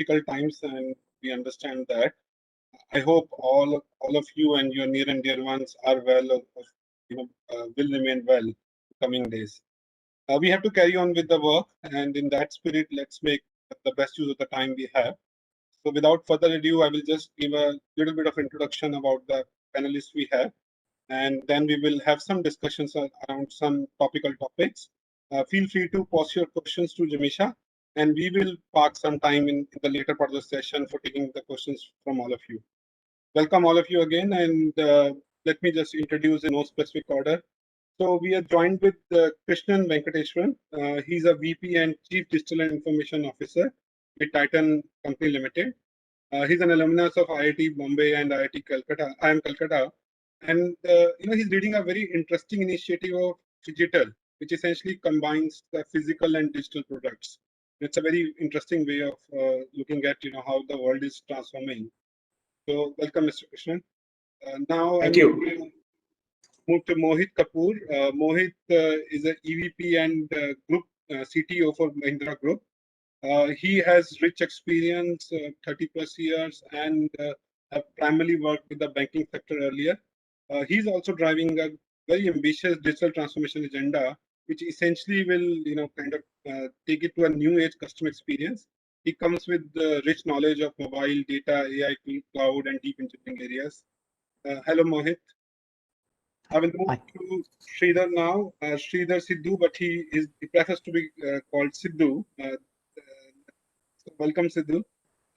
difficult times, and we understand that. I hope all of you and your near and dear ones are well, will remain well in coming days. We have to carry on with the work, and in that spirit, let's make the best use of the time we have. So without further ado, I will just give a little bit of introduction about the panelists we have, and then we will have some discussions around some topical topics. Feel free to post your questions to Jamisha, and we will park some time in the later part of the session for taking the questions from all of you. Welcome all of you again, and let me just introduce in no specific order. So we are joined with Krishnan Venkateswaran. He's a VP and Chief Digital and Information Officer with Titan Company Limited. He's an alumnus of IIT Bombay and IIT Calcutta, IIM Calcutta, and he's leading a very interesting initiative of Digital, which essentially combines the physical and digital products. It's a very interesting way of looking at how the world is transforming. So welcome, Mr. Krishnan. Now Thank I you. Move to Mohit Kapoor. Mohit is an EVP and Group CTO for Mahindra Group. He has rich experience, 30 plus years, and have primarily worked with the banking sector earlier. He's also driving a very ambitious digital transformation agenda, which essentially will, take it to a new age customer experience. He comes with rich knowledge of mobile data, AI, cloud, and deep engineering areas. Hello, Mohit. I will move to Sridhar now. Sridhar Sidhu, but he prefers to be called Sidhu. So welcome, Sidhu.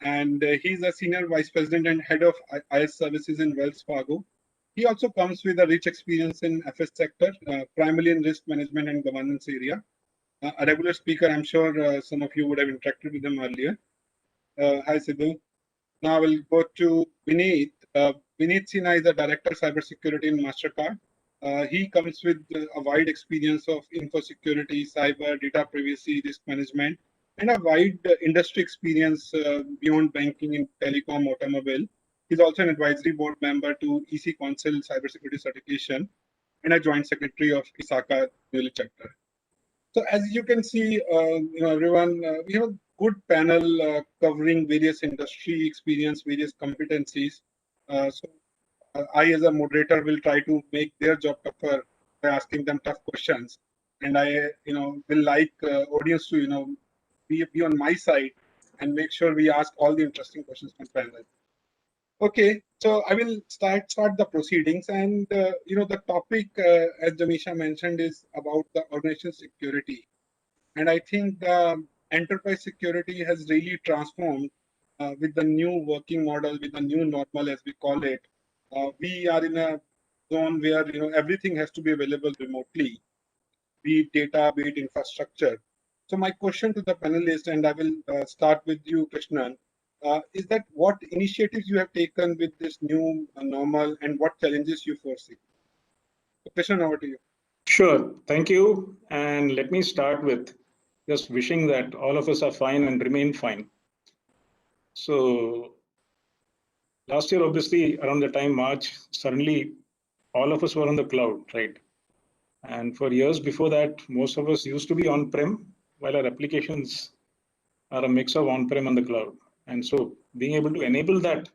And he's a Senior Vice President and Head of IS Services in Wells Fargo. He also comes with a rich experience in FS sector, primarily in risk management and governance area. A regular speaker, I'm sure some of you would have interacted with him earlier. Hi, Sidhu. Now we'll go to Vinit. Vinit Sinha is the Director of Cybersecurity in Mastercard. He comes with a wide experience of info security, cyber, data privacy, risk management, and a wide industry experience beyond banking in telecom, automobile. He's also an advisory board member to EC Council Cybersecurity Certification and a joint secretary of ISACA Newly chapter. So as you can see, everyone, we have a good panel covering various industry experience, various competencies. I, as a moderator, will try to make their job tougher by asking them tough questions, and I, will like audience to, be on my side and make sure we ask all the interesting questions from panel. Okay, so I will start the proceedings, and the topic, as Jamisha mentioned, is about the organization security, and I think the enterprise security has really transformed with the new working model, with the new normal, as we call it. We are in a zone where everything has to be available remotely, be it data, be it infrastructure. So my question to the panelists, and I will start with you, Krishnan, is that what initiatives you have taken with this new normal and what challenges you foresee? So Krishnan, over to you. Sure. Thank you. And let me start with just wishing that all of us are fine and remain fine. So last year, obviously, around the time March, suddenly all of us were on the cloud, right? And for years before that, most of us used to be on-prem, while our applications are a mix of on-prem and the cloud. And so being able to enable that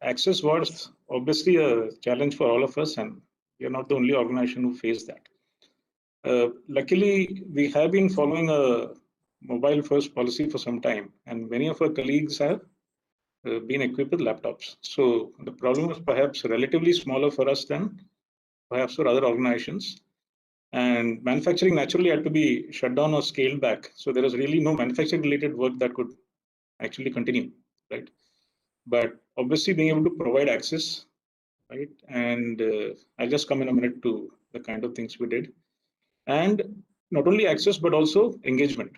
access was obviously a challenge for all of us, and we are not the only organization who faced that. Luckily, we have been following a mobile-first policy for some time, and many of our colleagues have been equipped with laptops. So the problem was perhaps relatively smaller for us than perhaps for other organizations. And manufacturing naturally had to be shut down or scaled back. So there was really no manufacturing-related work that could actually continue, right? But obviously being able to provide access, right? And I'll just come in a minute to the kind of things we did. And not only access, but also engagement.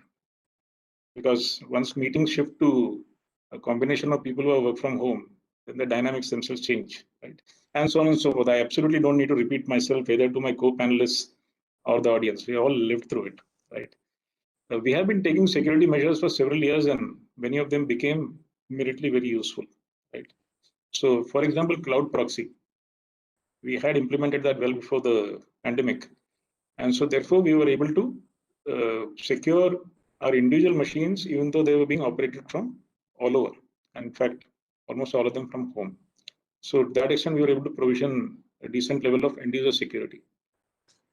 Because once meetings shift to a combination of people who work from home, then the dynamics themselves change, right? And so on and so forth. I absolutely don't need to repeat myself either to my co-panelists or the audience. We all lived through it, right? We have been taking security measures for several years, and many of them became immediately very useful, right? So, for example, cloud proxy. We had implemented that well before the pandemic. And so therefore, we were able to secure our individual machines, even though they were being operated from all over. And in fact, almost all of them from home. So to that extent, we were able to provision a decent level of end user security.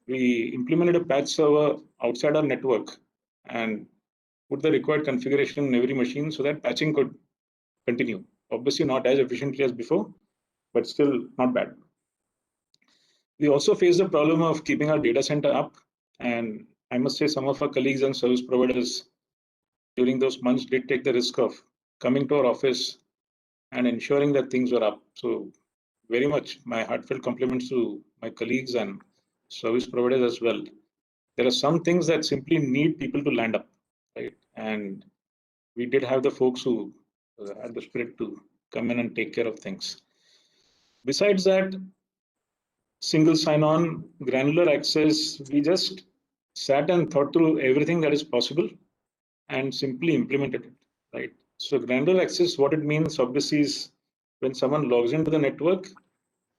We implemented a patch server outside our network and put the required configuration in every machine so that patching could continue. Obviously not as efficiently as before, but still not bad. We also faced the problem of keeping our data center up, and I must say some of our colleagues and service providers during those months did take the risk of coming to our office and ensuring that things were up. So very much my heartfelt compliments to my colleagues and service providers as well. There are some things that simply need people to land up, right? And we did have the folks who had the spirit to come in and take care of things. Besides that, single sign-on, granular access, we just sat and thought through everything that is possible and simply implemented it, right? So granular access, what it means obviously is when someone logs into the network,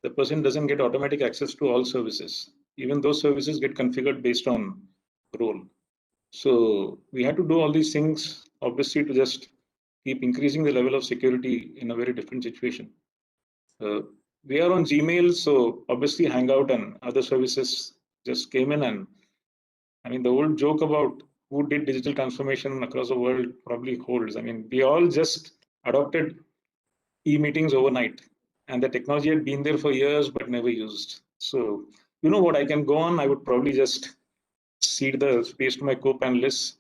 the person doesn't get automatic access to all services. Even those services get configured based on role. So we had to do all these things, obviously, to just keep increasing the level of security in a very different situation. We are on Gmail, so obviously Hangout and other services just came in. And I mean, the old joke about who did digital transformation across the world probably holds. I mean, we all just adopted e-meetings overnight, and the technology had been there for years but never used. So, you know what, I can go on. I would probably just cede the space to my co-panelists,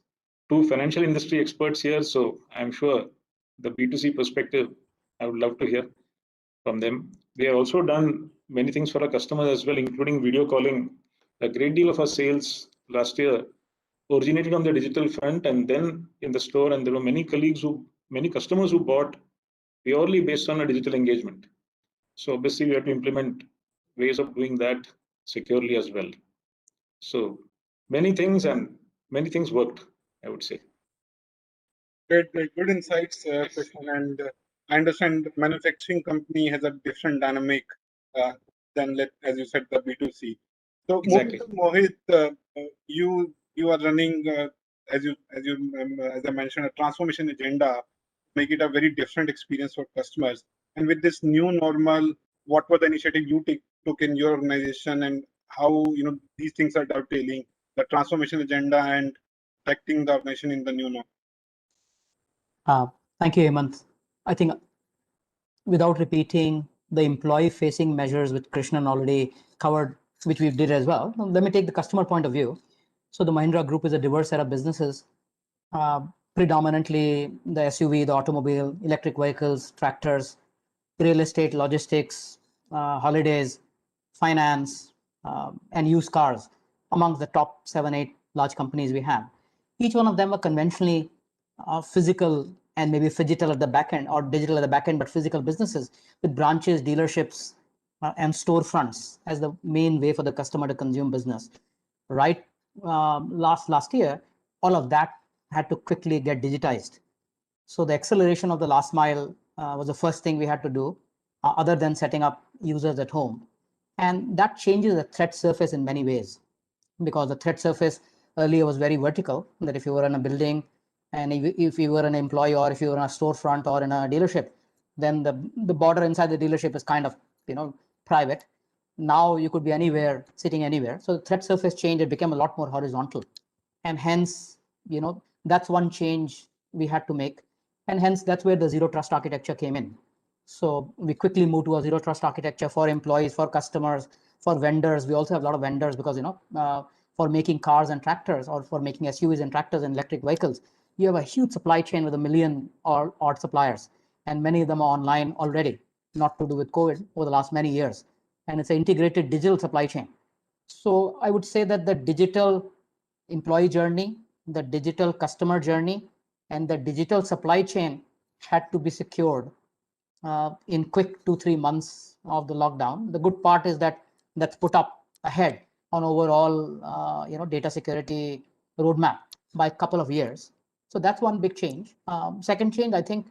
two financial industry experts here. So I'm sure the B2C perspective, I would love to hear from them. We have also done many things for our customers as well, including video calling. A great deal of our sales last year originated on the digital front and then in the store. And there were many customers who bought purely based on a digital engagement. So obviously we have to implement ways of doing that securely as well. So many things worked, I would say. Good insights, Krishnan. And I understand manufacturing company has a different dynamic than, as you said, the B2C. So Exactly. Mohit, you are running, as I mentioned, a transformation agenda, make it a very different experience for customers. And with this new normal, what were the initiative you took in your organization, and how these things are dovetailing the transformation agenda and affecting the organization in the new normal? Thank you, Hemant. I think without repeating the employee-facing measures which Krishnan already covered, which we did as well, let me take the customer point of view. So the Mahindra Group is a diverse set of businesses, predominantly the SUV, the automobile, electric vehicles, tractors, real estate, logistics, holidays, finance, and used cars, amongst the top 7-8 large companies we have. Each one of them are conventionally physical and maybe phygital at the back end or digital at the back end, but physical businesses with branches, dealerships, and storefronts as the main way for the customer to consume business. Right, last year, all of that had to quickly get digitized. So the acceleration of the last mile was the first thing we had to do, other than setting up users at home. And that changes the threat surface in many ways, because the threat surface earlier was very vertical, that if you were in a building and if you were an employee or if you were in a storefront or in a dealership, then the border inside the dealership is kind of private. Now you could be anywhere, sitting anywhere. So the threat surface changed, it became a lot more horizontal. And hence, that's one change we had to make. And hence, that's where the zero trust architecture came in. So we quickly moved to a zero trust architecture for employees, for customers, for vendors. We also have a lot of vendors because, for making cars and tractors or for making SUVs and tractors and electric vehicles, you have a huge supply chain with 1 million or odd suppliers. And many of them are online already, not to do with COVID, over the last many years. And it's an integrated digital supply chain. So I would say that the digital employee journey, the digital customer journey, and the digital supply chain had to be secured in quick 2-3 months of the lockdown. The good part is that that's put up ahead on overall data security roadmap by a couple of years. So that's one big change. Second change, I think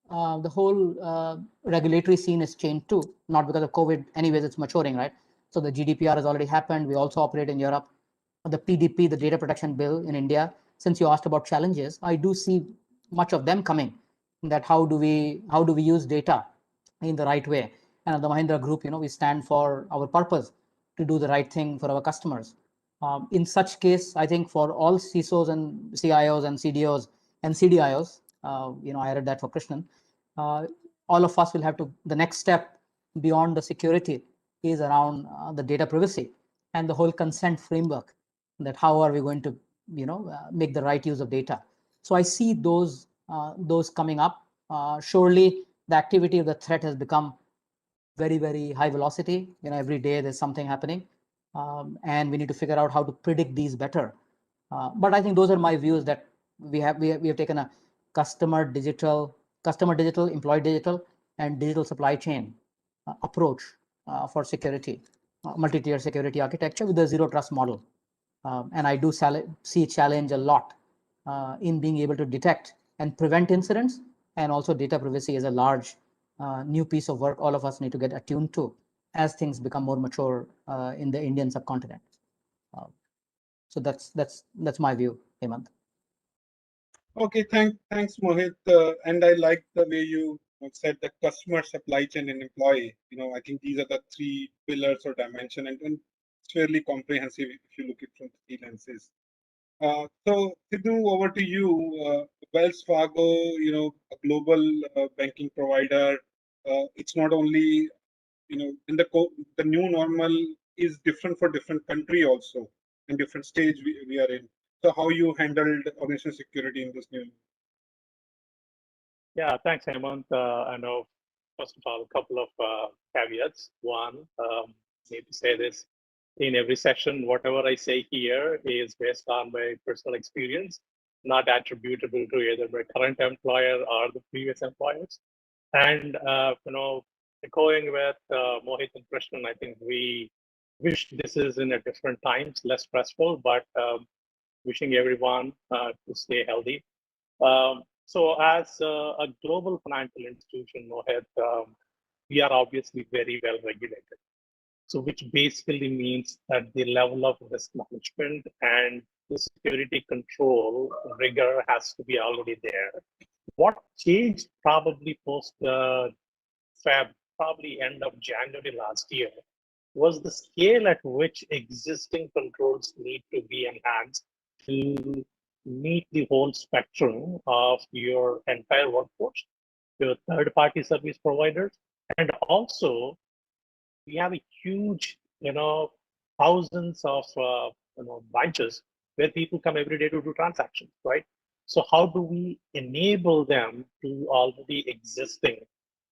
the whole regulatory scene has changed too, not because of COVID. Anyways, it's maturing, right? So the GDPR has already happened. We also operate in Europe. The PDP, the data protection bill in India, since you asked about challenges, I do see much of them coming. that how do we use data in the right way. And at the Mahindra Group, we stand for our purpose to do the right thing for our customers. In such case, I think for all CISOs and CIOs and CDOs and CDIOs, I read that for Krishnan, all of us will have to, the next step beyond the security is around the data privacy and the whole consent framework, that how are we going to, make the right use of data. So I see those coming up. Surely the activity of the threat has become very, very high velocity. Every day there's something happening, and we need to figure out how to predict these better. But I think those are my views, that we have taken a customer digital, employee digital, and digital supply chain approach for security, multi-tier security architecture with the zero trust model. And I do see challenge a lot in being able to detect and prevent incidents, and also data privacy is a large new piece of work all of us need to get attuned to as things become more mature in the Indian subcontinent. So that's my view, Hemant. Okay, thanks, Mohit. And I like the way you said the customer, supply chain, and employee. I think these are the three pillars or dimension, and it's fairly comprehensive if you look at it from three lenses. So Sidhu, over to you. Wells Fargo, a global banking provider. It's not only, in the new normal is different for different country also, and different stage we are in. So how you handled organization security in this new? Yeah, thanks, Hemant. I know, first of all, a couple of caveats. One, need to say this in every session, whatever I say here is based on my personal experience, not attributable to either my current employer or the previous employers. And, echoing with Mohit and Krishnan, I think we wish this is in a different times, less stressful, but wishing everyone to stay healthy. So as a global financial institution, Mohit, we are obviously very well regulated. So which basically means that the level of risk management and the security control rigor has to be already there. What changed probably post Feb, probably end of January last year, was the scale at which existing controls need to be enhanced to meet the whole spectrum of your entire workforce, your third-party service providers, and also we have a huge, thousands of branches where people come every day to do transactions, right? So how do we enable them to already existing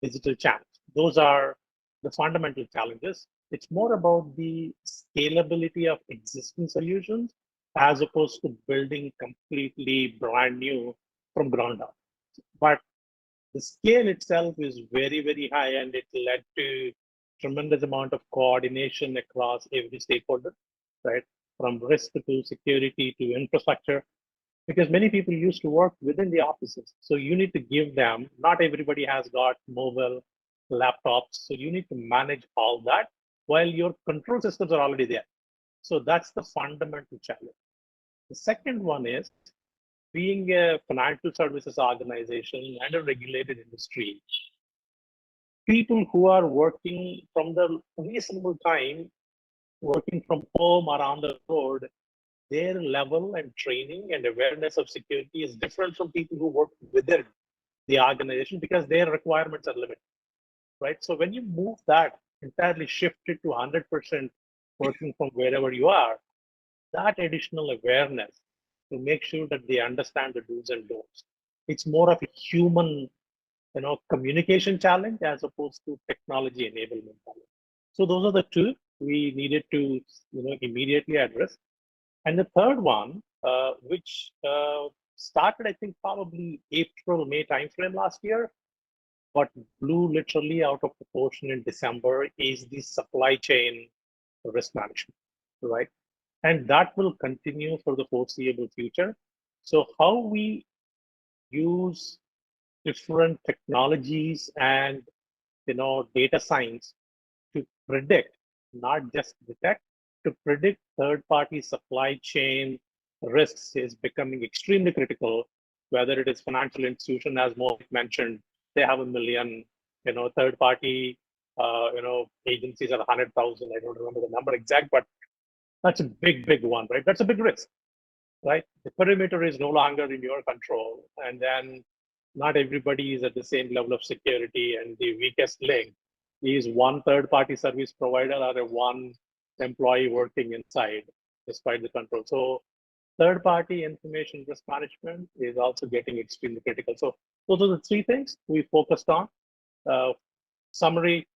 digital channels? Those are the fundamental challenges. It's more about the scalability of existing solutions as opposed to building completely brand new from ground up. But the scale itself is very, very high, and it led to tremendous amount of coordination across every stakeholder, right? From risk to security to infrastructure, because many people used to work within the offices. So you need to give them, not everybody has got mobile laptops. So you need to manage all that while your control systems are already there. So that's the fundamental challenge. The second one is, being a financial services organization and a regulated industry, people who are working from the reasonable time, working from home or on the road, their level and training and awareness of security is different from people who work within the organization because their requirements are limited, right? So when you move that, entirely shift it to 100% working from wherever you are, that additional awareness to make sure that they understand the do's and don'ts. It's more of a human, communication challenge as opposed to technology enablement challenge. So those are the two we needed to, immediately address. And the third one, which started, I think, probably April, May timeframe last year, but blew literally out of proportion in December, is the supply chain risk management, right? And that will continue for the foreseeable future. So how we use different technologies and data science to predict, not just detect, to predict third-party supply chain risks is becoming extremely critical whether it is financial institution, as Mohit mentioned, they have 1 million, third party, agencies are 100,000. I don't remember the number exact, but that's a big one, right? That's a big risk, right? The perimeter is no longer in your control. And then not everybody is at the same level of security, and the weakest link is one third party service provider or a one employee working inside despite the control. So third party information risk management is also getting extremely critical. So those are the three things we focused on. Summary,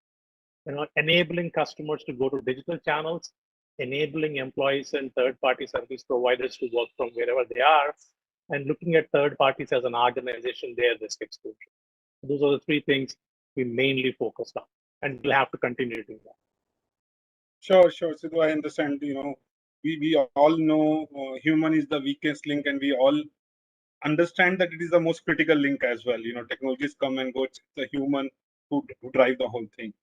enabling customers to go to digital channels, enabling employees and third party service providers to work from wherever they are, and looking at third parties as an organization, their risk exposure. Those are the three things we mainly focused on, and we'll have to continue to do that. Sure, Sidhu, I understand. We all know human is the weakest link, and we all understand that it is the most critical link as well. Technologies come and go. It's the human who drive the whole thing.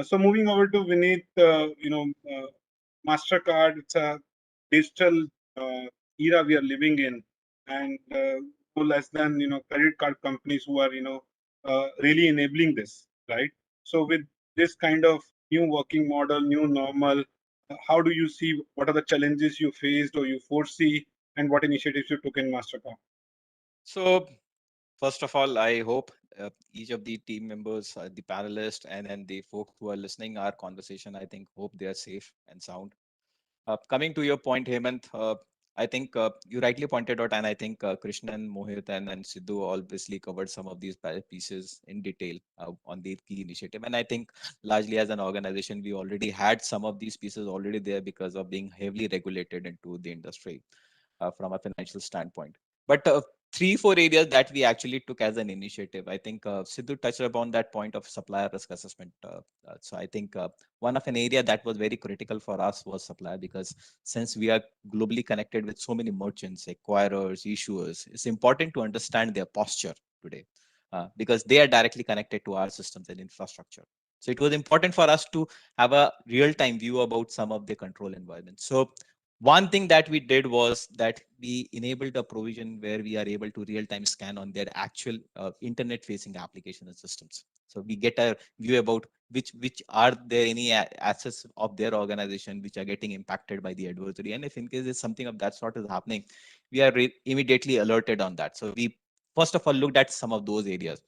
So moving over to Vinit, Mastercard, it's a digital era we are living in, and no less than credit card companies who are really enabling this, right? So with this kind of new working model, new normal, how do you see, what are the challenges you faced or you foresee, and what initiatives you took in Mastercard? So first of all, I hope each of the team members, the panelists, and the folks who are listening our conversation, I think hope they are safe and sound. Coming to your point, Hemant, I think you rightly pointed out, and I think Krishnan, Mohit, and Sidhu obviously covered some of these pieces in detail on the key initiative. And I think largely as an organization, we already had some of these pieces already there because of being heavily regulated into the industry from a financial standpoint. But 3-4 areas that we actually took as an initiative. I think Sidhu touched upon that point of supplier risk assessment. So I think one of an area that was very critical for us was supplier, because since we are globally connected with so many merchants, acquirers, issuers, it's important to understand their posture today because they are directly connected to our systems and infrastructure. So it was important for us to have a real-time view about some of the control environments. So one thing that we did was that we enabled a provision where we are able to real-time scan on their actual internet-facing application and systems. So we get a view about which are there any assets of their organization which are getting impacted by the adversary, and if in case there's something of that sort is happening, we are immediately alerted on that. So we first of all looked at some of those areas.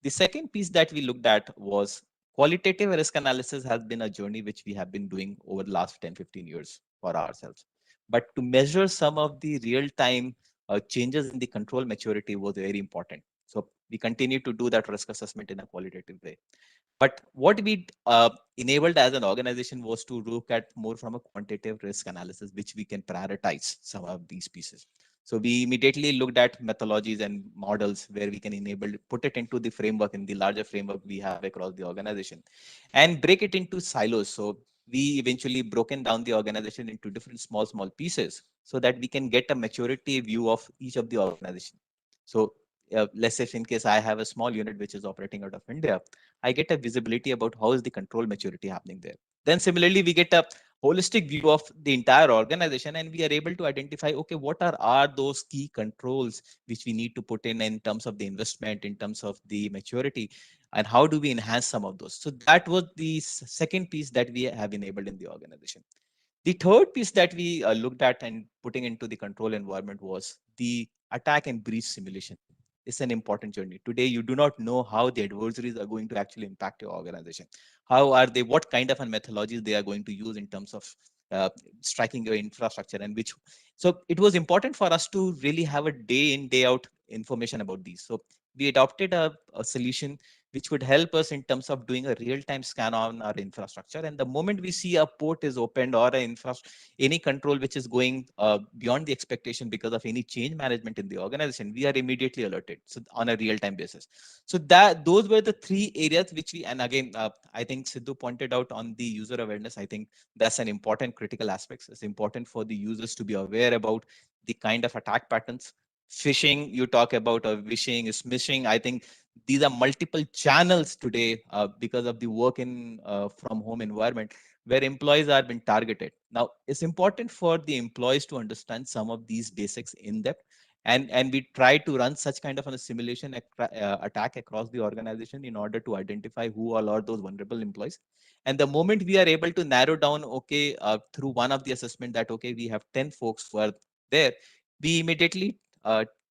The second piece that we looked at was qualitative risk analysis. Has been a journey which we have been doing over the last 10-15 years for ourselves. But to measure some of the real-time changes in the control maturity was very important. So we continue to do that risk assessment in a qualitative way. But what we enabled as an organization was to look at more from a quantitative risk analysis, which we can prioritize some of these pieces. So we immediately looked at methodologies and models where we can put it into the framework, in the larger framework we have across the organization, and break it into silos. So we eventually broken down the organization into different small pieces so that we can get a maturity view of each of the organization. So let's say in case I have a small unit which is operating out of India, I get a visibility about how is the control maturity happening there. Then similarly, we get a holistic view of the entire organization, and we are able to identify, okay, what are those key controls which we need to put in terms of the investment, in terms of the maturity, and how do we enhance some of those. So that was the second piece that we have enabled in the organization. The third piece that we looked at and putting into the control environment was the attack and breach simulation. It's an important journey. Today, you do not know how the adversaries are going to actually impact your organization. How are they, what kind of methodologies they are going to use in terms of striking your infrastructure, and which. So it was important for us to really have a day in, day out information about these. So we adopted a solution which would help us in terms of doing a real-time scan on our infrastructure. And the moment we see a port is opened or any control which is going beyond the expectation because of any change management in the organization, we are immediately alerted. So on a real-time basis. So those were the three areas which we, and again, I think Sidhu pointed out on the user awareness. I think that's an important critical aspect. It's important for the users to be aware about the kind of attack patterns. Phishing, you talk about, or wishing, smishing. I think these are multiple channels today because of the work in from home environment where employees are being targeted. Now, it's important for the employees to understand some of these basics in depth And we try to run such kind of a simulation attack across the organization in order to identify who all are those vulnerable employees. And the moment we are able to narrow down, okay, through one of the assessment that, okay, we have 10 folks who are there, we immediately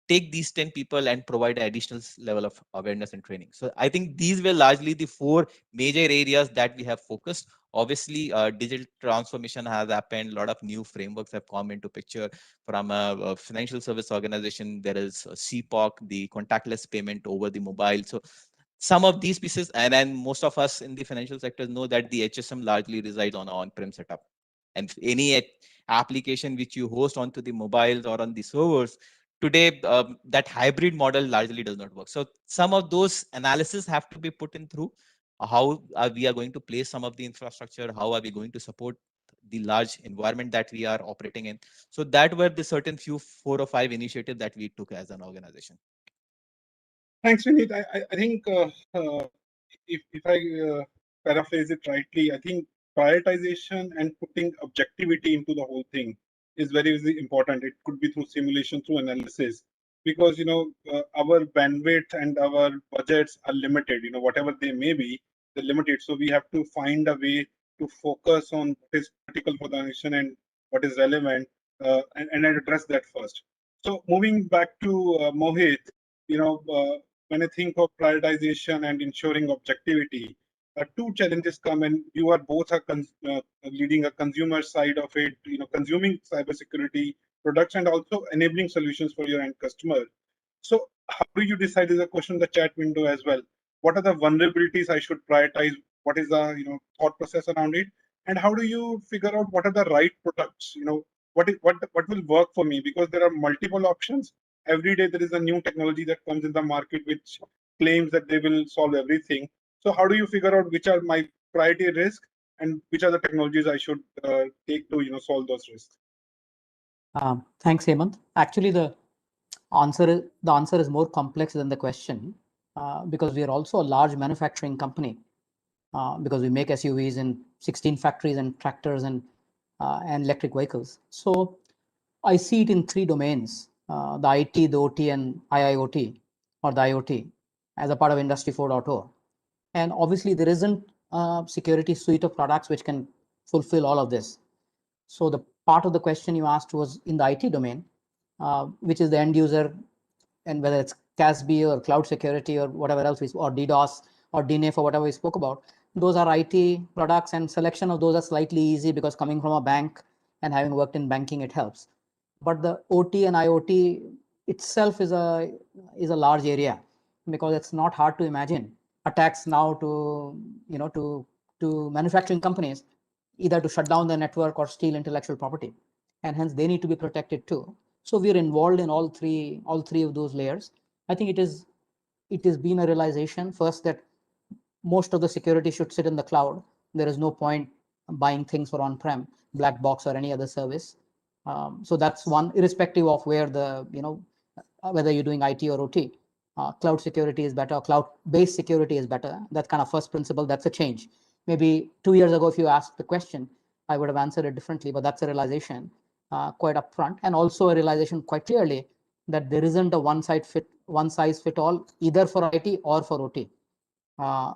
take these 10 people and provide an additional level of awareness and training. So I think these were largely the 4 major areas that we have focused. Obviously, digital transformation has happened. A lot of new frameworks have come into picture from a financial service organization. There is CPOC, the contactless payment over the mobile. So some of these pieces, and then most of us in the financial sector know that the HSM largely resides on an on-prem setup. And any application which you host onto the mobiles or on the servers, today that hybrid model largely does not work. So some of those analysis have to be put in through how we are going to place some of the infrastructure, how are we going to support the large environment that we are operating in. So that were the certain few 4 or 5 initiatives that we took as an organization. Thanks, Vinit. I think if I paraphrase it rightly, I think prioritization and putting objectivity into the whole thing is very, very important. It could be through simulation, through analysis, because our bandwidth and our budgets are limited. Whatever they may be, they're limited. So we have to find a way to focus on what is critical for the nation and what is relevant, and address that first. So moving back to Mohit, when I think of prioritization and ensuring objectivity, 2 challenges come, and you are both leading a consumer side of it, consuming cybersecurity products and also enabling solutions for your end customer. So how do you decide? Is a question in the chat window as well. What are the vulnerabilities I should prioritize? What is the thought process around it? And how do you figure out what are the right products? What will work for me? Because there are multiple options. Every day there is a new technology that comes in the market which claims that they will solve everything. So how do you figure out which are my priority risks and which are the technologies I should take to solve those risks? Thanks, Hemant. Actually, the answer is more complex than the question, because we are also a large manufacturing company, because we make SUVs in 16 factories and tractors and electric vehicles. So I see it in 3 domains: the IT, the OT, and IIoT, or the IoT, as a part of Industry 4.0. And obviously, there isn't a security suite of products which can fulfill all of this. So the part of the question you asked was in the IT domain, which is the end user, and whether it's CASB or cloud security or whatever else, or DDoS or DNF or whatever we spoke about. Those are IT products, and selection of those are slightly easy because coming from a bank and having worked in banking, it helps. But the OT and IoT itself is a large area, because it's not hard to imagine attacks now to manufacturing companies, either to shut down the network or steal intellectual property, and hence they need to be protected too. So we're involved in all three of those layers. I think it has been a realization first that most of the security should sit in the cloud. There is no point buying things for on-prem, black box, or any other service. So that's one, irrespective of where whether you're doing IT or OT. Cloud security is better, cloud-based security is better. That's kind of first principle. That's a change. Maybe 2 years ago, if you asked the question, I would have answered it differently, but that's a realization quite upfront, and also a realization quite clearly that there isn't a one size fit all, either for IT or for OT,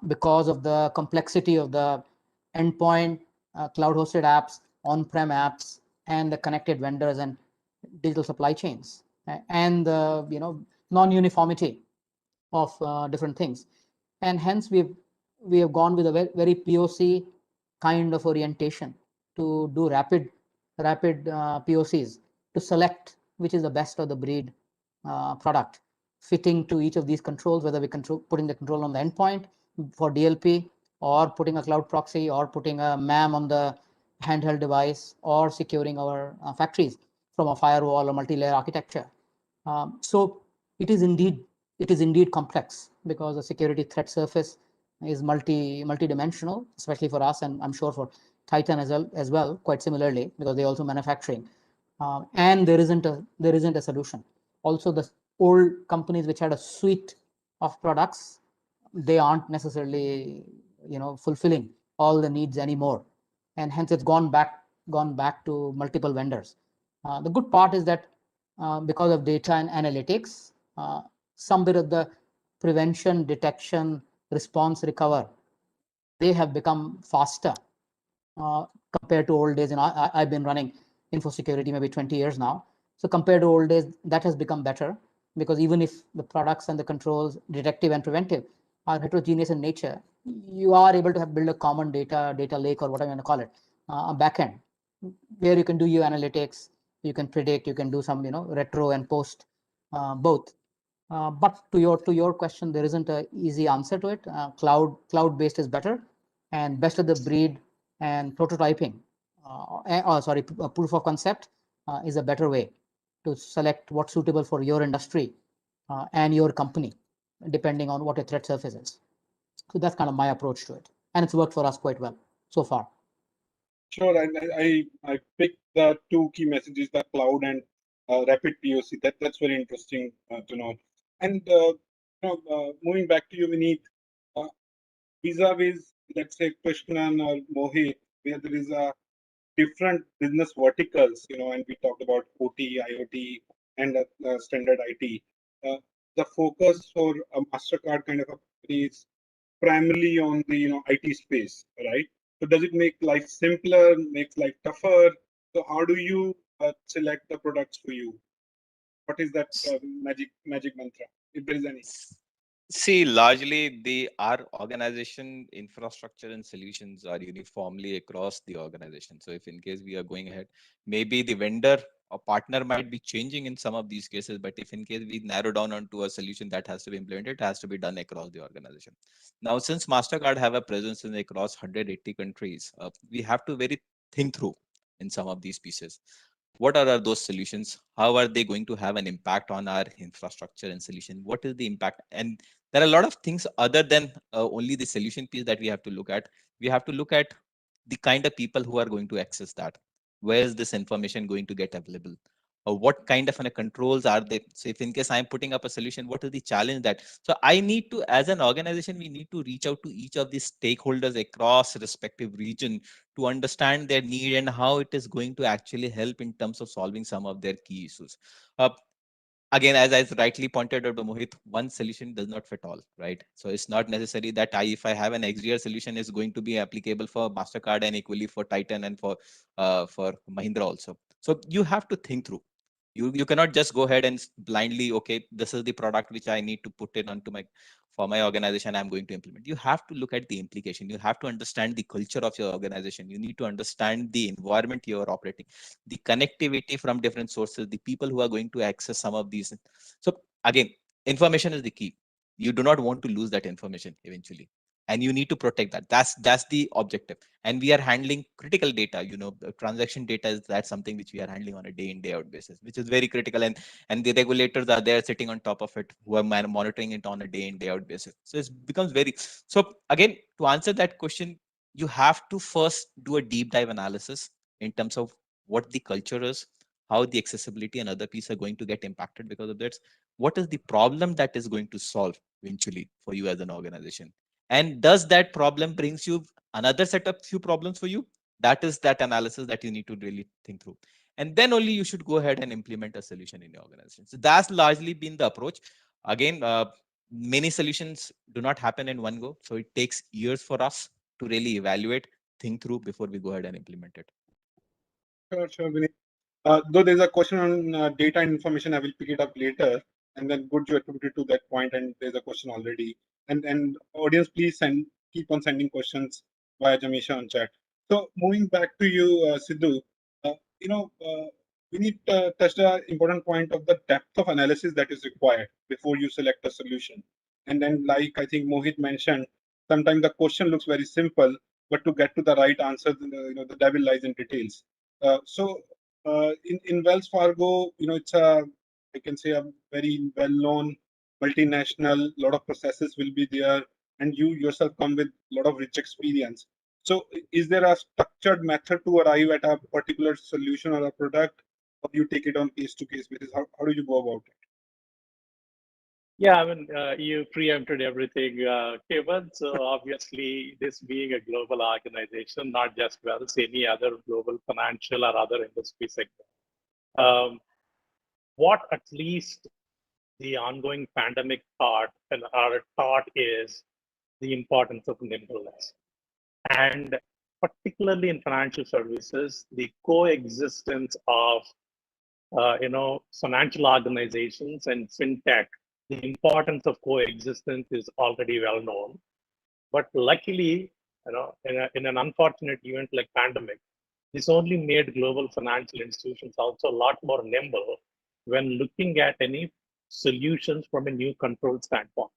because of the complexity of the endpoint, cloud-hosted apps, on-prem apps, and the connected vendors and digital supply chains, and the non-uniformity of different things. And hence we have gone with a very POC kind of orientation to do rapid POCs to select which is the best of the breed product fitting to each of these controls, whether we putting the control on the endpoint for DLP, or putting a cloud proxy, or putting a MAM on the handheld device, or securing our factories from a firewall or multi-layer architecture. So it is indeed complex, because the security threat surface is multi-dimensional, especially for us, and I'm sure for Titan as well, quite similarly, because they also manufacturing, and there isn't a solution. Also, the old companies which had a suite of products, they aren't necessarily fulfilling all the needs anymore, and hence it's gone back to multiple vendors. The good part is that because of data and analytics, some bit of the prevention, detection, response, recover, they have become faster compared to old days. And I've been running info security maybe 20 years now. So compared to old days, that has become better, because even if the products and the controls, detective and preventive, are heterogeneous in nature, you are able to build a common data lake, or whatever you want to call it, a backend, where you can do your analytics, you can predict, you can do some retro and post, both. But to your question, there isn't an easy answer to it. Cloud based is better, and best of the breed and prototyping, proof of concept is a better way to select what's suitable for your industry and your company, depending on what your threat surface is. So that's kind of my approach to it, and it's worked for us quite well so far. Sure, I picked the two key messages: the cloud and rapid POC. That's very interesting to know. And moving back to you, Vinit, vis-a-vis, let's say, Krishnan or Mohit, where there is a different business verticals, and we talked about OT, IoT, and standard IT. The focus for a Mastercard kind of a company is primarily on the IT space, right? So does it make life simpler, makes life tougher? So how do you select the products for you? What is that magic mantra, if there is any? See, largely our organization infrastructure and solutions are uniformly across the organization. So if in case we are going ahead, maybe the vendor or partner might be changing in some of these cases, but if in case we narrow down onto a solution that has to be implemented, it has to be done across the organization. Now, since Mastercard have a presence in across 180 countries, we have to very think through in some of these pieces. What are those solutions? How are they going to have an impact on our infrastructure and solution? What is the impact? And there are a lot of things other than only the solution piece that we have to look at. We have to look at the kind of people who are going to access that. Where is this information going to get available? Or what kind of controls are they? So if in case I'm putting up a solution, what is the challenge that? So I need to, as an organization, we need to reach out to each of these stakeholders across respective region to understand their need and how it is going to actually help in terms of solving some of their key issues. Again, as I rightly pointed out to Mohit, one solution does not fit all, right? So it's not necessary that if I have an XDR solution, is going to be applicable for Mastercard and equally for Titan and for Mahindra also. So you have to think through. You cannot just go ahead and blindly, okay, this is the product which I need to put it onto for my organization, I'm going to implement. You have to look at the implication. You have to understand the culture of your organization. You need to understand the environment you're operating, the connectivity from different sources, the people who are going to access some of these. So again, information is the key. You do not want to lose that information eventually, and you need to protect that. That's the objective. And we are handling critical data. Transaction data is that something which we are handling on a day in, day out basis, which is very critical. And the regulators are there sitting on top of it, who are monitoring it on a day in, day out basis. So it becomes very. So again, to answer that question, you have to first do a deep dive analysis in terms of what the culture is, how the accessibility and other pieces are going to get impacted because of that. What is the problem that is going to solve eventually for you as an organization? And does that problem brings you another set of few problems for you? That is that analysis that you need to really think through. And then only you should go ahead and implement a solution in your organization. So that's largely been the approach. Again, many solutions do not happen in one go. So it takes years for us to really evaluate, think through before we go ahead and implement it. Sure, Vinit. Though there's a question on data and information, I will pick it up later. And then good you attributed to that point, and there's a question already. And audience, please keep on sending questions via Jamisha on chat. So moving back to you, Sidhu, we need to touch the important point of the depth of analysis that is required before you select a solution. And then, like I think Mohit mentioned, sometimes the question looks very simple, but to get to the right answer, the devil lies in details. In Wells Fargo, it's I can say a very well-known multinational. A lot of processes will be there, and you yourself come with a lot of rich experience. So, is there a structured method to arrive at a particular solution or a product, or you take it on case-to-case basis? How do you go about it? Yeah, I mean, you preempted everything, Kevin. So obviously, this being a global organization, not just Wells, any other global financial or other industry sector. what at least the ongoing pandemic taught is the importance of nimbleness. And particularly in financial services, the coexistence of financial organizations and fintech, the importance of coexistence is already well known. But luckily, in an unfortunate event like pandemic, this only made global financial institutions also a lot more nimble when looking at any solutions from a new control standpoint.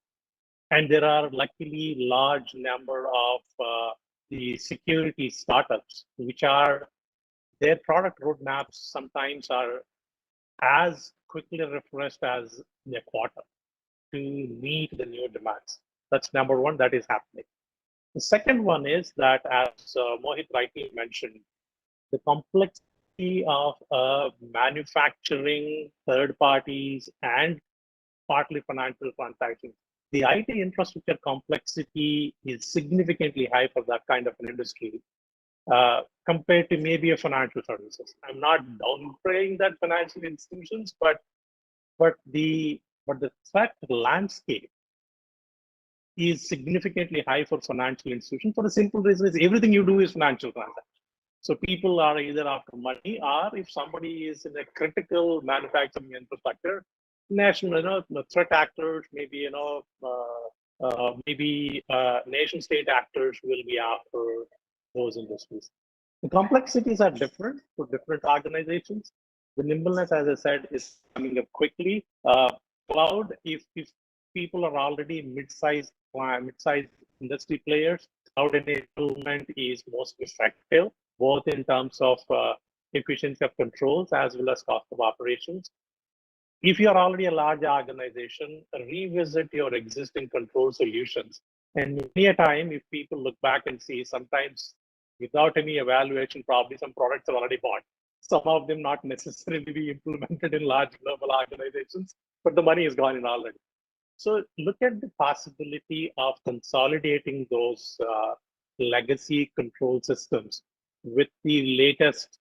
And there are luckily large number of the security startups, which are their product roadmaps sometimes are as quickly refreshed as a quarter to meet the new demands. That's number one, that is happening. The second one is that, as Mohit rightly mentioned, the complexity of manufacturing, third parties, and partly financial transactions. The IT infrastructure complexity is significantly high for that kind of an industry compared to maybe a financial services. I'm not downplaying that financial institutions, but the threat landscape is significantly high for financial institutions for the simple reason is everything you do is financial transaction. So people are either after money, or if somebody is in a critical manufacturing infrastructure, national, threat actors, maybe nation state actors will be after those industries. The complexities are different for different organizations. The nimbleness, as I said, is coming up quickly. Cloud, if people are already mid-sized industry players, cloud enablement is most effective, both in terms of efficiency of controls as well as cost of operations. If you are already a large organization, revisit your existing control solutions. And many a time, if people look back and see, sometimes without any evaluation, probably some products are already bought. Some of them not necessarily be implemented in large global organizations, but the money is gone in already. So look at the possibility of consolidating those legacy control systems with the latest,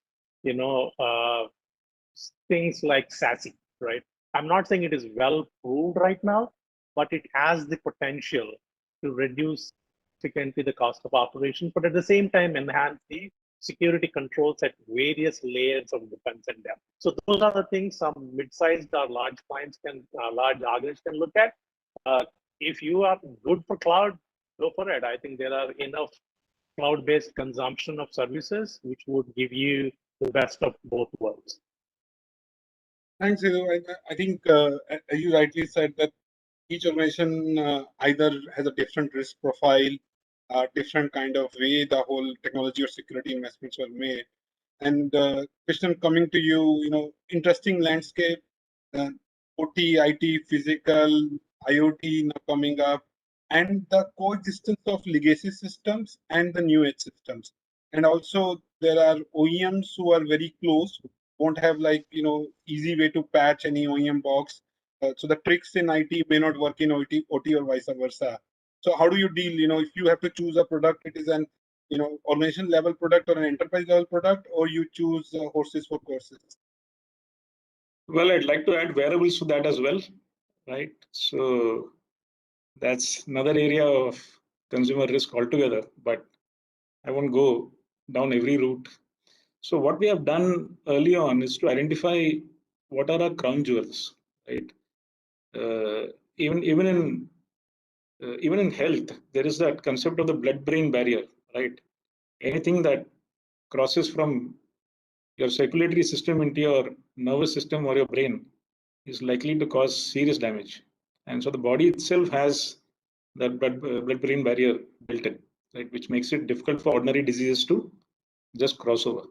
things like SASE, right? I'm not saying it is well proved right now, but it has the potential to reduce significantly the cost of operation, but at the same time enhance the security controls at various layers of defense and depth. So those are the things some mid-sized or large clients large organizations can look at. If you are good for cloud, go for it. I think there are enough cloud-based consumption of services which would give you the best of both worlds. Thanks, Sidhu. I think, as you rightly said, that each organization either has a different risk profile, different kind of way the whole technology or security investments were made. And Krishnan, coming to you, interesting landscape, OT, IT, physical, IoT now coming up, and the coexistence of legacy systems and the new age systems. And also there are OEMs who are very close, won't have easy way to patch any OEM box. So the tricks in IT may not work in OT or vice versa. So how do you deal, if you have to choose a product, it is an organization level product or an enterprise level product, or you choose horses for courses? Well, I'd like to add variables to that as well, right? So that's another area of consumer risk altogether, but I won't go down every route. So what we have done early on is to identify what are our crown jewels, right? Even in health, there is that concept of the blood-brain barrier, right? Anything that crosses from your circulatory system into your nervous system or your brain is likely to cause serious damage. And so the body itself has that blood-brain barrier built in, right, which makes it difficult for ordinary diseases to just cross over.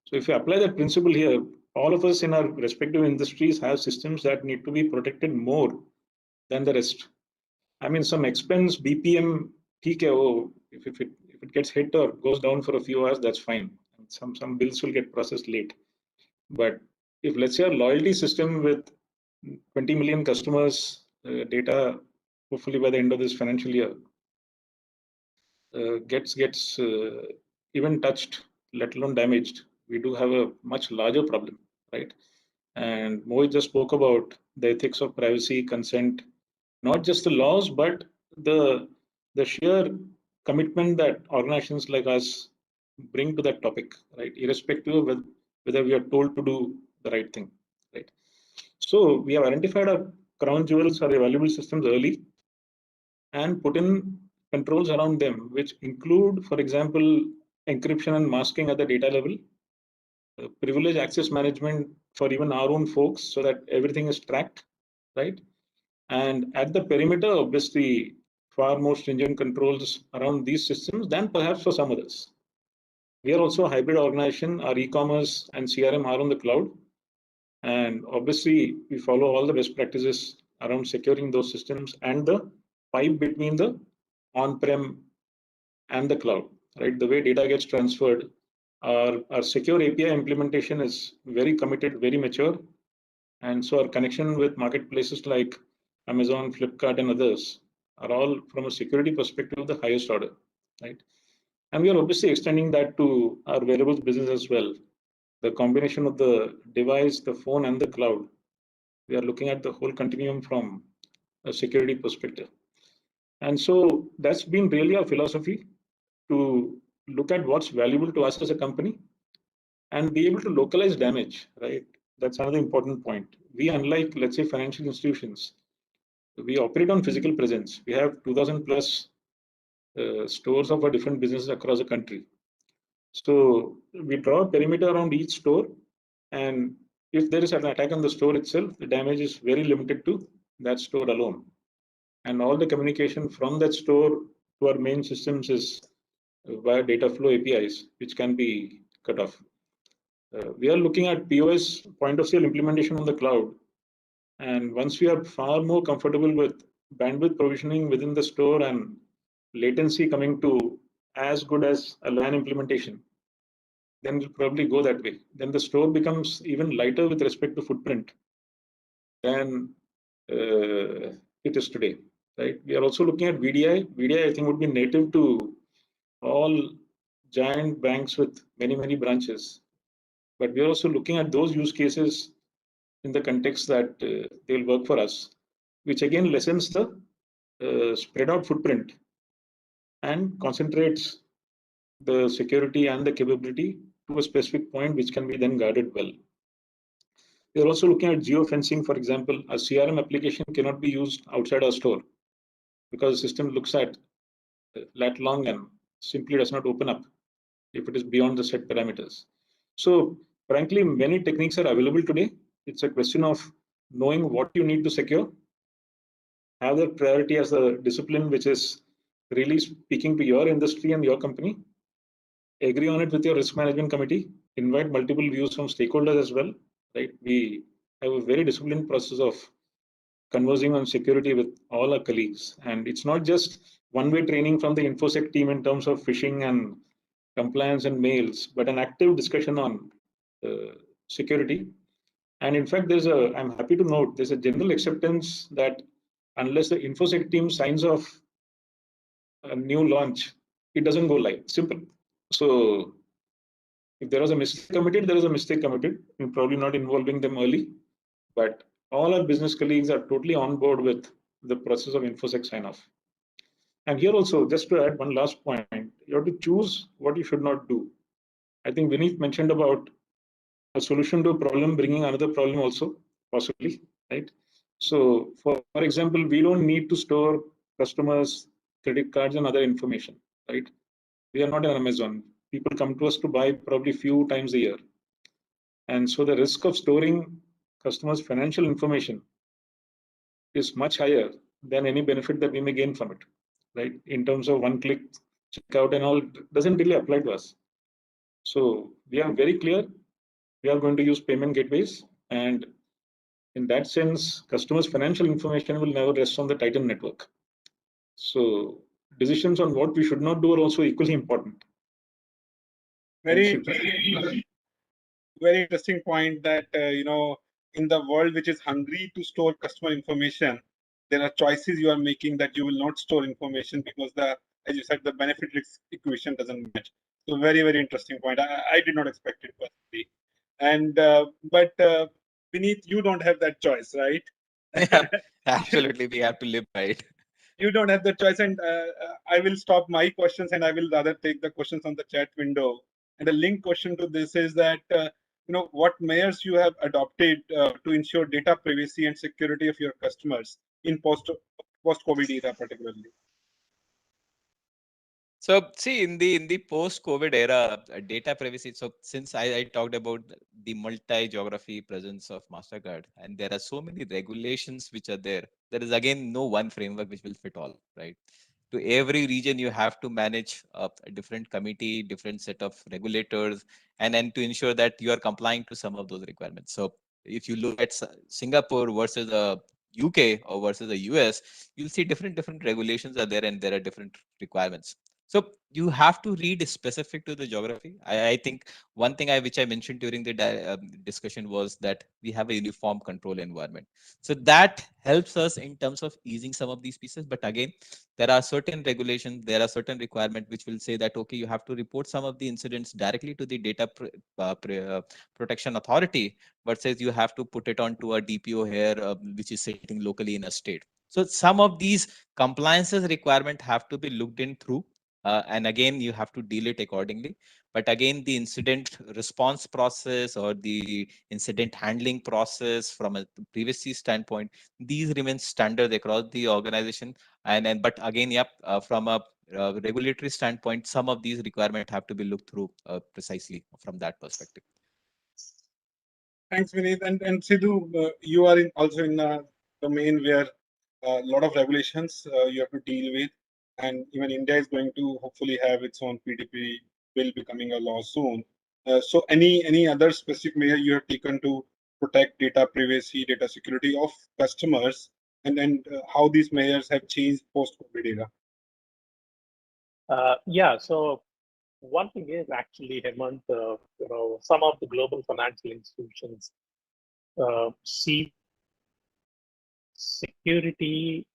So if you apply that principle here, all of us in our respective industries have systems that need to be protected more than the rest. I mean, some expense BPM, if it gets hit or goes down for a few hours, that's fine. Some bills will get processed late. But if, let's say, a loyalty system with 20 million customers data, hopefully by the end of this financial year, gets even touched, let alone damaged, we do have a much larger problem, right? And Mohit just spoke about the ethics of privacy, consent, not just the laws, but the sheer commitment that organizations like us bring to that topic, right? Irrespective of whether we are told to do the right thing, right? So we have identified our crown jewels, our valuable systems early, and put in controls around them, which include, for example, encryption and masking at the data level, privilege access management for even our own folks so that everything is tracked, right? And at the perimeter, obviously, far more stringent controls around these systems than perhaps for some others. We are also a hybrid organization. Our e-commerce and CRM are on the cloud. And obviously, we follow all the best practices around securing those systems and the pipe between the on-prem and the cloud, right? The way data gets transferred, our secure API implementation is very committed, very mature. And so our connection with marketplaces like Amazon, Flipkart, and others are all from a security perspective of the highest order, right? And we are obviously extending that to our wearables business as well. The combination of the device, the phone, and the cloud. We are looking at the whole continuum from a security perspective. And so that's been really our philosophy, to look at what's valuable to us as a company and be able to localize damage, right? That's another important point. We, unlike, let's say, financial institutions, we operate on physical presence. We have 2,000 plus stores of our different businesses across the country. So we draw a perimeter around each store, and if there is an attack on the store itself, the damage is very limited to that store alone. And all the communication from that store to our main systems is via data flow APIs, which can be cut off. We are looking at POS, point of sale implementation on the cloud. And once we are far more comfortable with bandwidth provisioning within the store and latency coming to as good as a LAN implementation, then we'll probably go that way. Then the store becomes even lighter with respect to footprint than it is today, right? We are also looking at VDI. VDI, I think, would be native to all giant banks with many, many branches. But we are also looking at those use cases in the context that they'll work for us, which again lessens the spread out footprint and concentrates the security and the capability to a specific point, which can be then guarded well. We are also looking at geofencing, for example. A CRM application cannot be used outside our store because the system looks at lat long and simply does not open up if it is beyond the set parameters. So frankly, many techniques are available today. It's a question of knowing what you need to secure, have that priority as a discipline which is really speaking to your industry and your company, agree on it with your risk management committee, invite multiple views from stakeholders as well, right? We have a very disciplined process of conversing on security with all our colleagues. And it's not just one-way training from the InfoSec team in terms of phishing and compliance and mails, but an active discussion on security. And in fact, I'm happy to note, there's a general acceptance that unless the InfoSec team signs off a new launch, it doesn't go live. Simple. So if there was a mistake committed, there is a mistake committed, and probably not involving them early. But all our business colleagues are totally on board with the process of InfoSec sign-off. And here also, just to add one last point, you have to choose what you should not do. I think Vinit mentioned about a solution to a problem bringing another problem also, possibly, right? So for example, we don't need to store customers' credit cards and other information, right? We are not an Amazon. People come to us to buy probably few times a year. And so the risk of storing customers' financial information is much higher than any benefit that we may gain from it, right? In terms of one-click checkout and all, doesn't really apply to us. So we are very clear. We are going to use payment gateways, and in that sense, customers' financial information will never rest on the Titan network. So decisions on what we should not do are also equally important. Very interesting point that, in the world which is hungry to store customer information, there are choices you are making that you will not store information because as you said, the benefit risk equation doesn't match. So very, very interesting point. I did not expect it personally. And Vinit, you don't have that choice, right? Absolutely, we have to live by it. You don't have the choice, and I will stop my questions, and I will rather take the questions on the chat window. And the link question to this is that what measures you have adopted to ensure data privacy and security of your customers in post-COVID era, particularly. So see, in the post-COVID era, data privacy. So since I talked about the multi-geography presence of Mastercard, and there are so many regulations which are there, there is again no one framework which will fit all, right? To every region, you have to manage a different committee, different set of regulators, and then to ensure that you are complying to some of those requirements. So if you look at Singapore versus the UK or versus the US, you'll see different regulations are there, and there are different requirements. So you have to read specific to the geography. I think one thing which I mentioned during the discussion was that we have a uniform control environment. So that helps us in terms of easing some of these pieces. But again, there are certain regulations, there are certain requirements which will say that, okay, you have to report some of the incidents directly to the data protection authority, but says you have to put it onto a DPO here, which is sitting locally in a state. So some of these compliances requirement have to be looked in through. And again, you have to deal it accordingly. But again, the incident response process or the incident handling process from a privacy standpoint, these remain standard across the organization. And but again, yep, from a regulatory standpoint, some of these requirements have to be looked through precisely from that perspective. Thanks, Vinit. And Sidhu, you are also in a domain where a lot of regulations you have to deal with, and even India is going to hopefully have its own PDP bill becoming a law soon. So any other specific measure you have taken to protect data privacy, data security of customers, and how these measures have changed post-COVID era? Yeah, so one thing is actually, Hemant, some of the global financial institutions see security,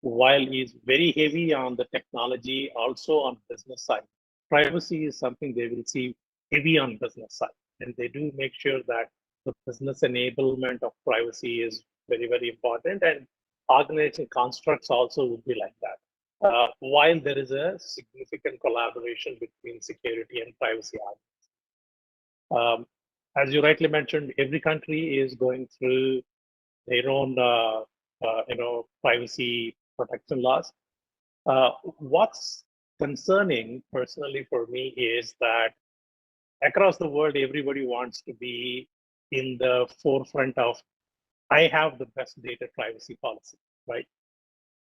while is very heavy on the technology, also on business side. Privacy is something they will see heavy on business side, and they do make sure that the business enablement of privacy is very, very important, and organization constructs also would be like that. While there is a significant collaboration between security and privacy arguments. As you rightly mentioned, every country is going through their own, privacy protection laws. What's concerning personally for me is that across the world, everybody wants to be in the forefront of, I have the best data privacy policy, right?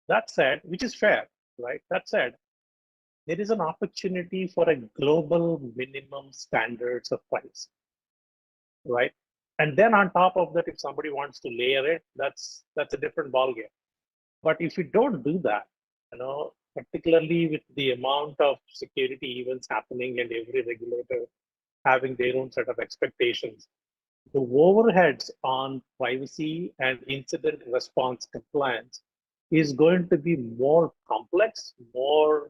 That said, which is fair, right? That said, there is an opportunity for a global minimum standards of privacy, right? And then on top of that, if somebody wants to layer it, that's a different ballgame. But if you don't do that, particularly with the amount of security events happening and every regulator having their own set of expectations, the overheads on privacy and incident response compliance is going to be more complex, more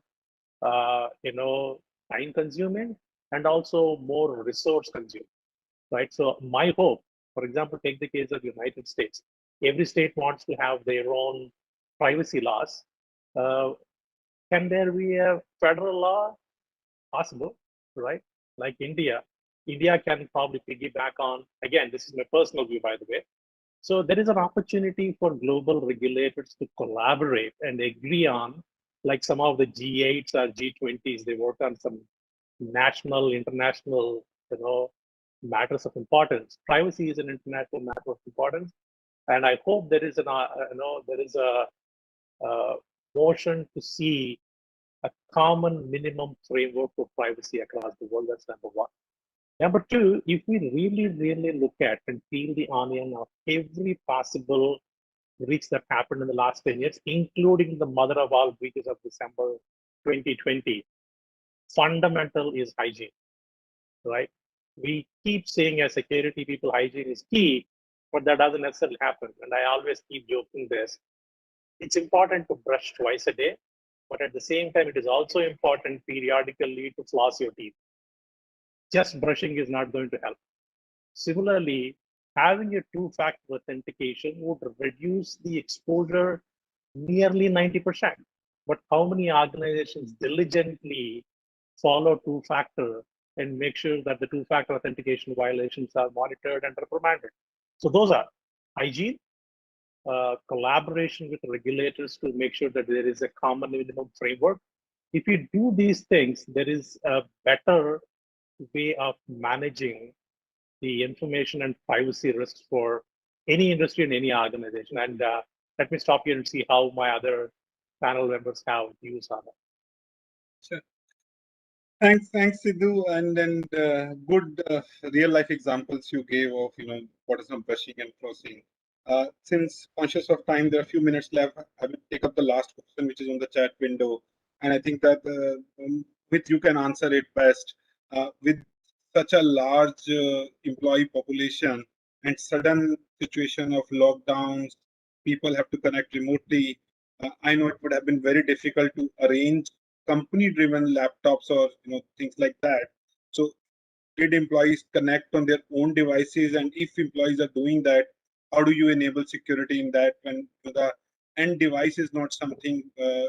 time consuming, and also more resource consuming, right? So my hope, for example, take the case of the United States. Every state wants to have their own privacy laws. Can there be a federal law? Possible, right? Like India. India can probably piggyback on, again, this is my personal view, by the way. So there is an opportunity for global regulators to collaborate and agree on, like some of the G8s or G20s, they work on some national, international, matters of importance. Privacy is an international matter of importance, and I hope there is a motion to see a common minimum framework for privacy across the world. That's number one. Number two, if we really, really look at and peel the onion of every possible breach that happened in the last 10 years, including the mother of all breaches of December 2020, fundamental is hygiene, right? We keep saying as security people, hygiene is key, but that doesn't necessarily happen. And I always keep joking this. It's important to brush twice a day, but at the same time, it is also important periodically to floss your teeth. Just brushing is not going to help. Similarly, having a two-factor authentication would reduce the exposure nearly 90%. But how many organizations diligently follow two-factor and make sure that the two-factor authentication violations are monitored and reprimanded? So those are hygiene, collaboration with regulators to make sure that there is a common minimum framework. If you do these things, there is a better way of managing the information and privacy risks for any industry and any organization. And let me stop here and see how my other panel members have views on it. Sure. Thanks, Sidhu, and then good real life examples you gave of what is some brushing and flossing. Since conscious of time, there are a few minutes left. I will take up the last question, which is on the chat window, and I think that with you can answer it best. With such a large employee population and sudden situation of lockdowns, people have to connect remotely. I know it would have been very difficult to arrange company-driven laptops or things like that. So did employees connect on their own devices? And if employees are doing that, how do you enable security in that when the end device is not something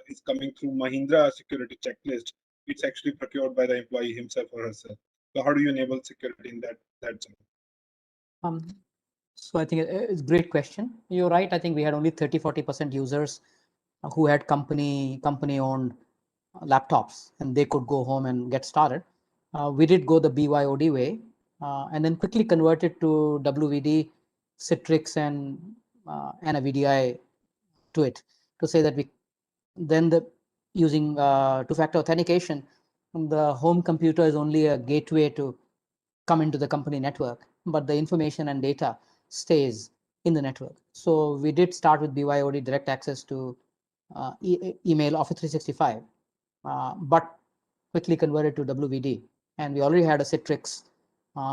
is coming through Mahindra security checklist? It's actually procured by the employee himself or herself. So how do you enable security in that zone? So I think it's a great question. You're right. I think we had only 30-40% users who had company-owned laptops, and they could go home and get started. We did go the BYOD way, and then quickly converted to WVD, Citrix, and a VDI to it, to say that using two-factor authentication, the home computer is only a gateway to come into the company network, but the information and data stays in the network. So we did start with BYOD, direct access to email, Office 365, but quickly converted to WVD. And we already had a Citrix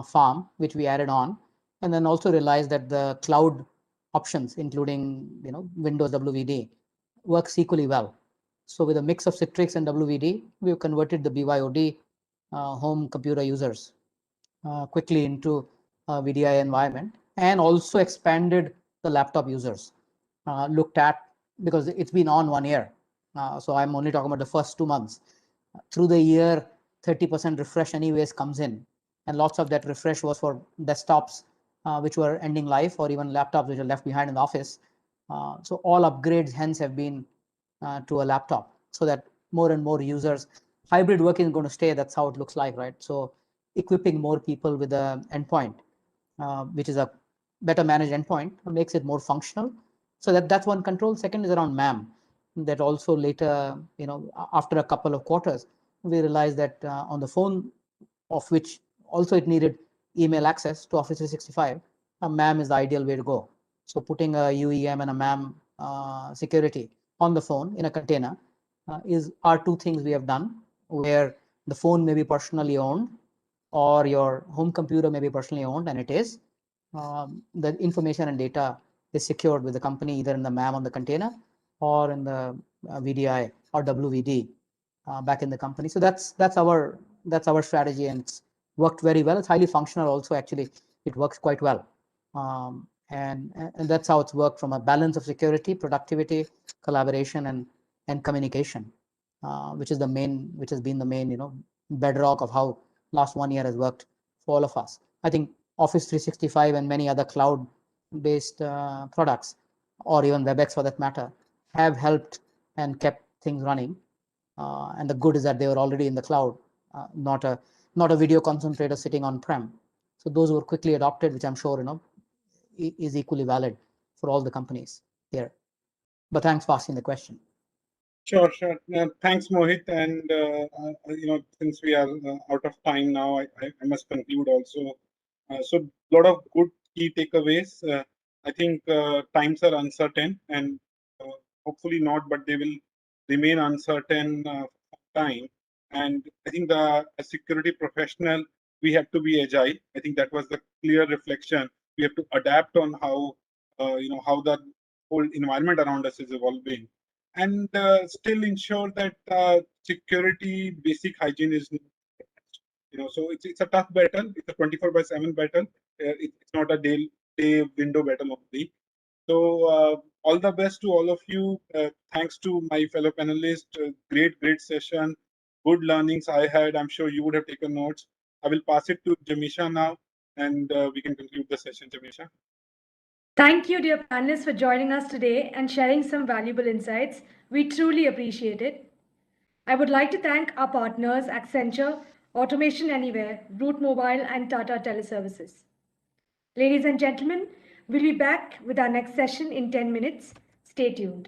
farm, which we added on, and then also realized that the cloud options, including Windows WVD, works equally well. So with a mix of Citrix and WVD, we've converted the BYOD home computer users quickly into a VDI environment, and also expanded the laptop users. Looked at, because it's been on 1 year. So I'm only talking about the first 2 months. Through the year, 30% refresh anyways comes in. And lots of that refresh was for desktops which were ending life, or even laptops which are left behind in the office. So all upgrades hence have been to a laptop, so that more and more users, hybrid working is going to stay. That's how it looks like, right? So equipping more people with an endpoint, which is a better managed endpoint, makes it more functional. So that's one control. Second is around MAM. That also later, after a couple of quarters, we realized that on the phone, of which also it needed email access to Office 365, MAM is the ideal way to go. So putting a UEM and a MAM security on the phone in a container are two things we have done, where the phone may be personally owned, or your home computer may be personally owned, and it is. The information and data is secured with the company, either in the MAM on the container or in the VDI or WVD back in the company. So that's our strategy, and it's worked very well. It's highly functional also. Actually, it works quite well, and that's how it's worked from a balance of security, productivity, collaboration, and communication, which has been the main bedrock of how last 1 year has worked for all of us. I think Office 365 and many other cloud-based products, or even WebEx for that matter, have helped and kept things running. And the good is that they were already in the cloud, not a video concentrator sitting on-prem. So those were quickly adopted, which I'm sure is equally valid for all the companies here. But thanks for asking the question. Sure. Thanks, Mohit. And since we are out of time now, I must conclude also. So a lot of good key takeaways. I think times are uncertain, and hopefully not, but they will remain uncertain for time. And I think as a security professional, we have to be agile. I think that was the clear reflection. We have to adapt on how how the whole environment around us is evolving, and still ensure that security basic hygiene is so it's a tough battle. It's a 24/7 battle. It's not a day window better mukti. So all the best to all of you. Thanks to my fellow panelists. Great session. Good learnings I had. I'm sure you would have taken notes. I will pass it to Jamisha now, and we can conclude the session, Jamisha. Thank you, dear panelists, for joining us today and sharing some valuable insights. We truly appreciate it. I would like to thank our partners, Accenture, Automation Anywhere, Route Mobile, and Tata Teleservices. Ladies and gentlemen, we'll be back with our next session in 10 minutes. Stay tuned.